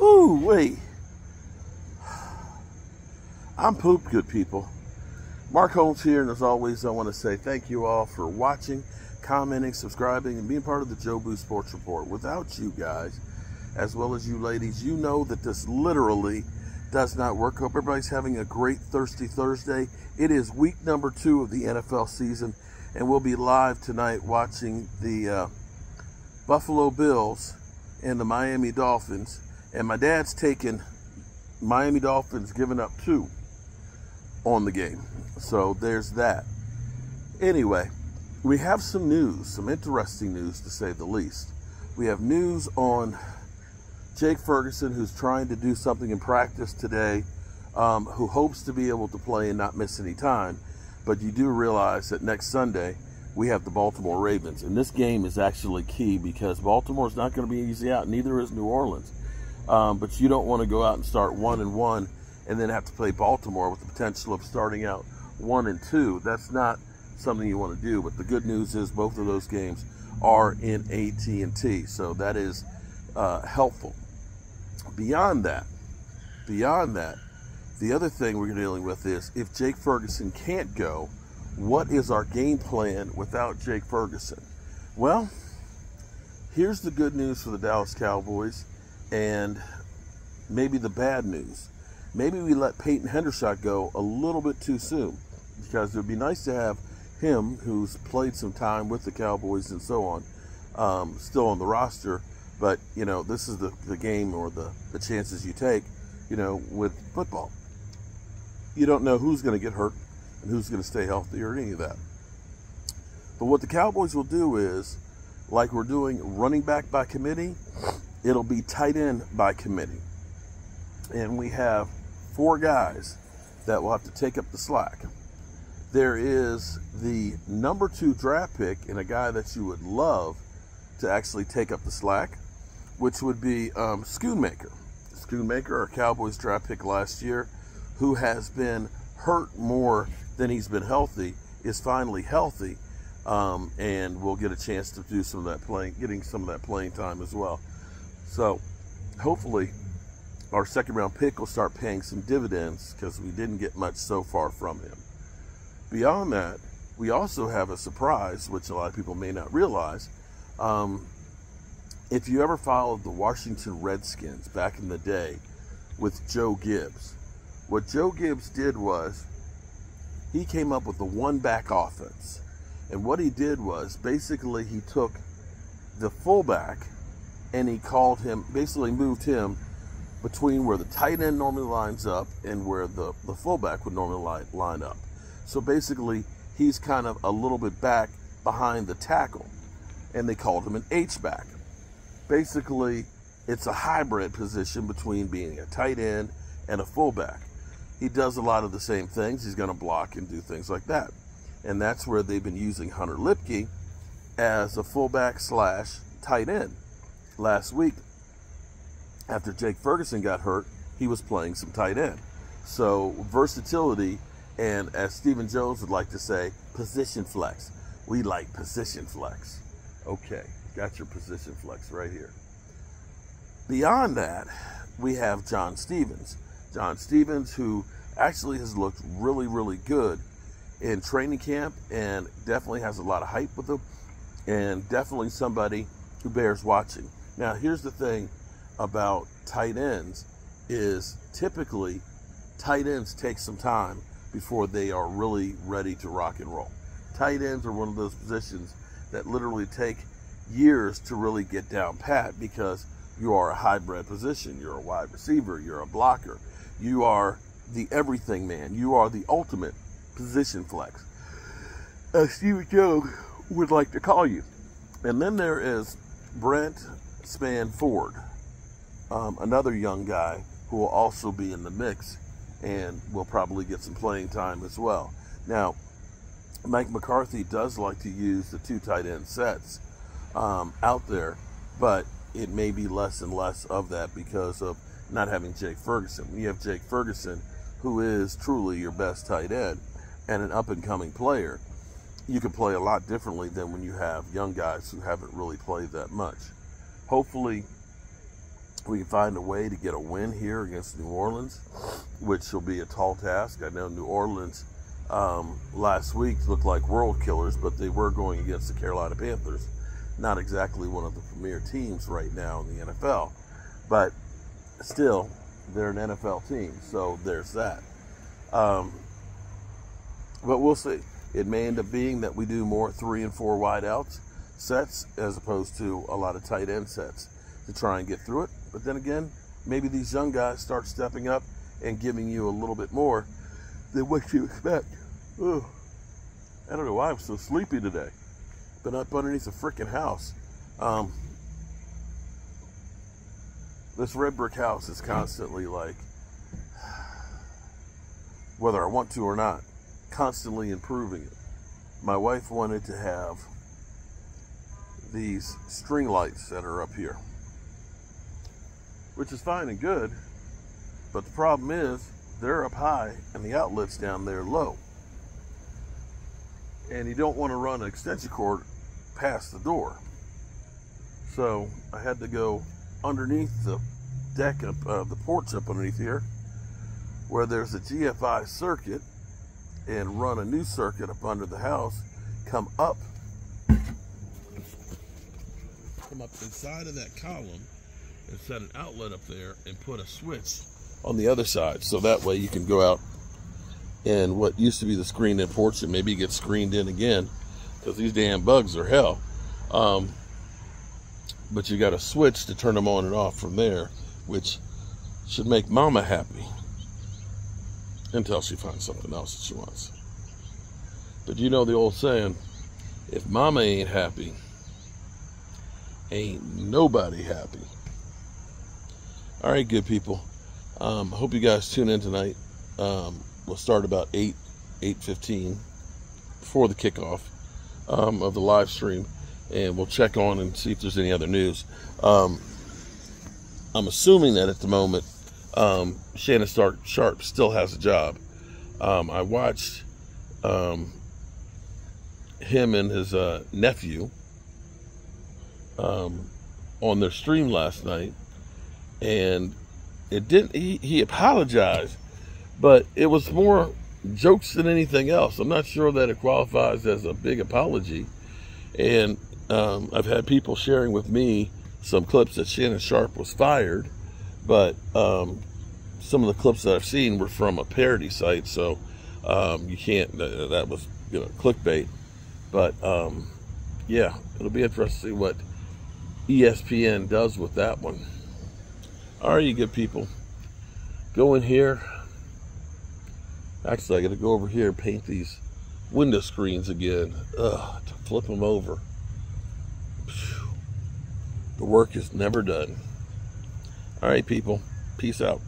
Ooh, wait. I'm pooped, good people. Mark Holmes here, and as always, I want to say thank you all for watching, commenting, subscribing, and being part of the Joe Boo Sports Report. Without you guys, as well as you ladies, you know that this literally does not work. Hope everybody's having a great Thirsty Thursday. It is week number 2 of the NFL season, and we'll be live tonight watching the Buffalo Bills and the Miami Dolphins. And my dad's taking Miami Dolphins, giving up 2 on the game. So there's that. Anyway, we have some news, some interesting news to say the least. We have news on Jake Ferguson, who's trying to do something in practice today, who hopes to be able to play and not miss any time. But you do realize that next Sunday we have the Baltimore Ravens. And this game is actually key because Baltimore's not going to be easy out. Neither is New Orleans. But you don't want to go out and start 1-1 and then have to play Baltimore with the potential of starting out 1-2. That's not something you want to do. But the good news is both of those games are in AT&T, so that is helpful. Beyond that, the other thing we're dealing with is if Jake Ferguson can't go, what is our game plan without Jake Ferguson? Well, here's the good news for the Dallas Cowboys, and maybe the bad news. Maybe we let Peyton Hendershot go a little bit too soon, because it would be nice to have him, who's played some time with the Cowboys and so on, still on the roster. But, you know, this is the game or the chances you take, you know, with football. You don't know who's going to get hurt and who's going to stay healthy or any of that. But what the Cowboys will do is, like we're doing running back by committee, it'll be tight end by committee. And we have 4 guys that will have to take up the slack. There is the number 2 draft pick and a guy that you would love to actually take up the slack, which would be Schoonmaker. Schoonmaker, our Cowboys draft pick last year, who has been hurt more than he's been healthy, is finally healthy, and will get a chance to do some of that playing, getting some of that playing time as well. So hopefully our second round pick will start paying some dividends, because we didn't get much so far from him. Beyond that, we also have a surprise, which a lot of people may not realize. If you ever followed the Washington Redskins back in the day with Joe Gibbs, what Joe Gibbs did was he came up with the one-back offense. And what he did was basically he took the fullback and he called him, basically moved him between where the tight end normally lines up and where the fullback would normally line up. So basically he's kind of a little bit back behind the tackle, and they called him an H-back. Basically, it's a hybrid position between being a tight end and a fullback. He does a lot of the same things. He's going to block and do things like that. And that's where they've been using Hunter Lipke as a fullback / tight end. Last week, after Jake Ferguson got hurt, he was playing some tight end. So versatility, and as Stephen Jones would like to say, position flex. We like position flex. Okay, got your position flex right here. Beyond that, we have John Stevens. John Stevens, who actually has looked really, really good in training camp and definitely has a lot of hype with him, and definitely somebody who bears watching. Now, here's the thing about tight ends is typically tight ends take some time before they are really ready to rock and roll. Tight ends are one of those positions that literally take years to really get down pat, because you are a hybrid position. You're a wide receiver. You're a blocker. You are the everything man. You are the ultimate position flex, as Stephen Jones would like to call you. And then there is Brent Spanford, another young guy who will also be in the mix and will probably get some playing time as well. Now, Mike McCarthy does like to use the 2 tight end sets out there, but it may be less and less of that because of not having Jake Ferguson. When you have Jake Ferguson, who is truly your best tight end and an up-and-coming player, you can play a lot differently than when you have young guys who haven't really played that much. Hopefully, we can find a way to get a win here against New Orleans, which will be a tall task. I know New Orleans last week looked like world killers, but they were going against the Carolina Panthers. Not exactly one of the premier teams right now in the NFL, but still, they're an NFL team, so there's that. But we'll see. It may end up being that we do more 3 and 4 wide outs sets as opposed to a lot of tight end sets to try and get through it. But then again, maybe these young guys start stepping up and giving you a little bit more than what you expect. Ugh. I don't know why I'm so sleepy today. Been up underneath a freaking house. This red brick house is constantly like, whether I want to or not, constantly improving it. My wife wanted to have these string lights that are up here, which is fine and good, but the problem is they're up high and the outlet's down there low. And you don't want to run an extension cord past the door. So I had to go underneath the deck of the porch up underneath here, where there's a GFI circuit, and run a new circuit up under the house, come up inside of that column and set an outlet up there and put a switch on the other side, so that way you can go out and what used to be the screened in porch and maybe get screened in again, because these damn bugs are hell. But you got a switch to turn them on and off from there, which should make Mama happy until she finds something else that she wants. But you know the old saying, if Mama ain't happy, ain't nobody happy. All right, good people. I hope you guys tune in tonight. We'll start about 8:15 before the kickoff of the live stream, and we'll check on and see if there's any other news. I'm assuming that at the moment Shannon Sharpe still has a job. I watched him and his nephew on their stream last night, and it didn't. He apologized, but it was more jokes than anything else. I'm not sure that it qualifies as a big apology. And I've had people sharing with me some clips that Shannon Sharpe was fired, but some of the clips that I've seen were from a parody site, so you can't. That was clickbait. But yeah, it'll be interesting to see what ESPN does with that one. All right, you good people, go in here. Actually, I got to go over here and paint these window screens again. Ugh, to flip them over. The work is never done. All right, people, peace out.